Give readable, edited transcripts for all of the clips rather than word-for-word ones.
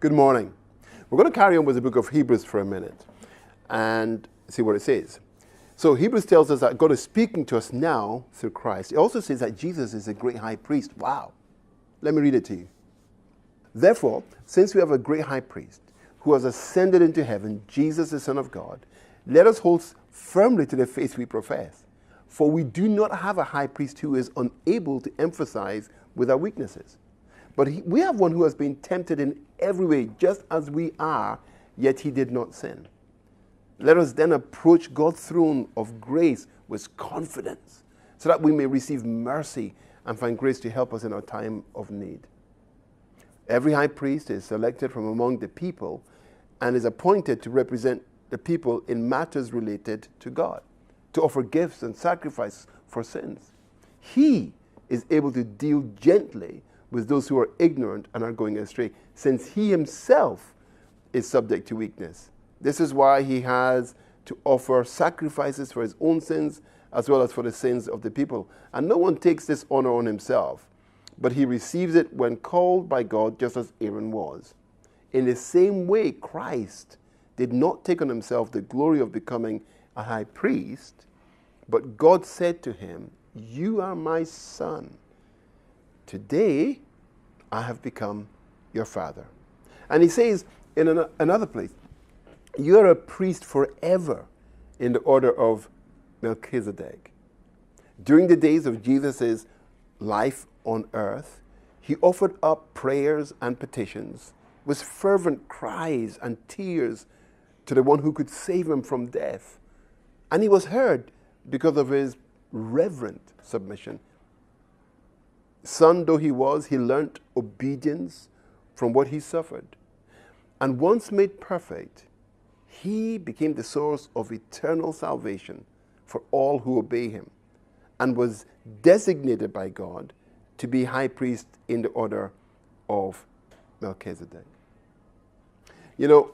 Good morning. We're going to carry on with the book of Hebrews for a minute and see what it says. So Hebrews tells us that God is speaking to us now through Christ. It also says that Jesus is a great high priest. Wow. Let me read it to you. Therefore, since we have a great high priest who has ascended into heaven, Jesus the Son of God, let us hold firmly to the faith we profess. For we do not have a high priest who is unable to emphasize with our weaknesses. But we have one who has been tempted in every way, just as we are, yet he did not sin. Let us then approach God's throne of grace with confidence, so that we may receive mercy and find grace to help us in our time of need. Every high priest is selected from among the people and is appointed to represent the people in matters related to God, to offer gifts and sacrifice for sins. He is able to deal gently with those who are ignorant and are going astray, since he himself is subject to weakness. This is why he has to offer sacrifices for his own sins as well as for the sins of the people. And no one takes this honor on himself, but he receives it when called by God, just as Aaron was. In the same way, Christ did not take on himself the glory of becoming a high priest, but God said to him, "You are my son. Today, I have become your father." And he says in another place, "You are a priest forever in the order of Melchizedek." During the days of Jesus' life on earth, he offered up prayers and petitions with fervent cries and tears to the one who could save him from death. And he was heard because of his reverent submission. Son though he was, he learnt obedience from what he suffered. And once made perfect, he became the source of eternal salvation for all who obey him, and was designated by God to be high priest in the order of Melchizedek. You know,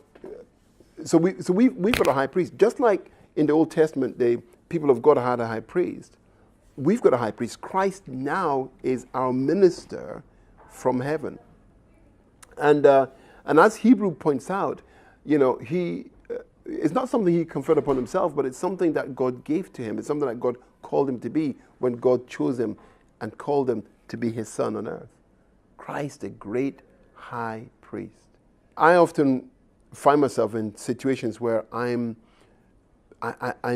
so we've got a high priest. Just like in the Old Testament, the people of God had a high priest. We've got a high priest. Christ now is our minister from heaven. And as Hebrew points out, you know, it's not something he conferred upon himself, but it's something that God gave to him. It's something that God called him to be when God chose him and called him to be his son on earth. Christ, the great high priest. I often find myself in situations where I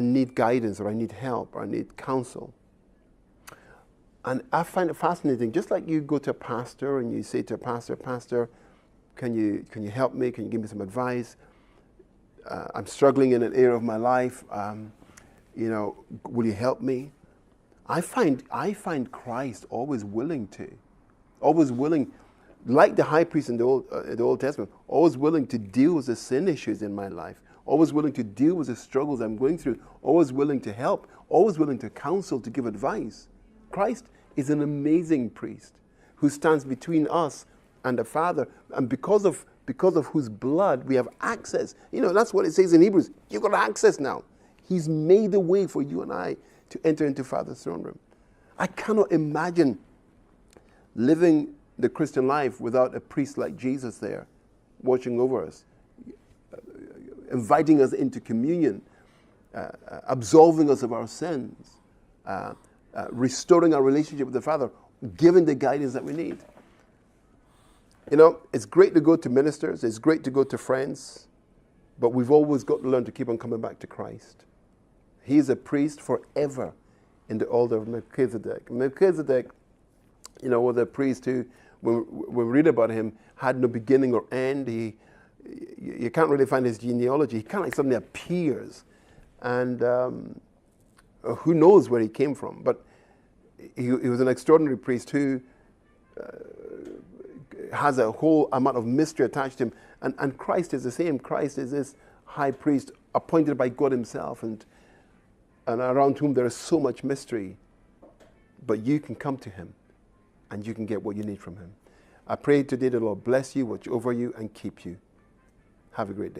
need guidance, or I need help, or I need counsel. And I find it fascinating, just like you go to a pastor and you say to a pastor, "Pastor, can you help me? Can you give me some advice? I'm struggling in an area of my life. Will you help me?" I find Christ always willing, like the high priest in the Old Testament, always willing to deal with the sin issues in my life, always willing to deal with the struggles I'm going through, always willing to help, always willing to counsel, to give advice. Christ is an amazing priest who stands between us and the Father, and because of whose blood we have access. You know, that's what it says in Hebrews. You've got access now. He's made a way for you and I to enter into Father's throne room. I cannot imagine living the Christian life without a priest like Jesus there, watching over us, inviting us into communion, absolving us of our sins, restoring our relationship with the Father, giving the guidance that we need. You know, it's great to go to ministers, it's great to go to friends, but we've always got to learn to keep on coming back to Christ. He is a priest forever in the order of Melchizedek. Melchizedek, you know, was a priest who, when we read about him, had no beginning or end. You can't really find his genealogy. He kind of like suddenly appears, and who knows where he came from. But he was an extraordinary priest who has a whole amount of mystery attached to him. And Christ is the same. Christ is this high priest appointed by God himself, and around whom there is so much mystery. But you can come to him and you can get what you need from him. I pray today the Lord bless you, watch over you, and keep you. Have a great day.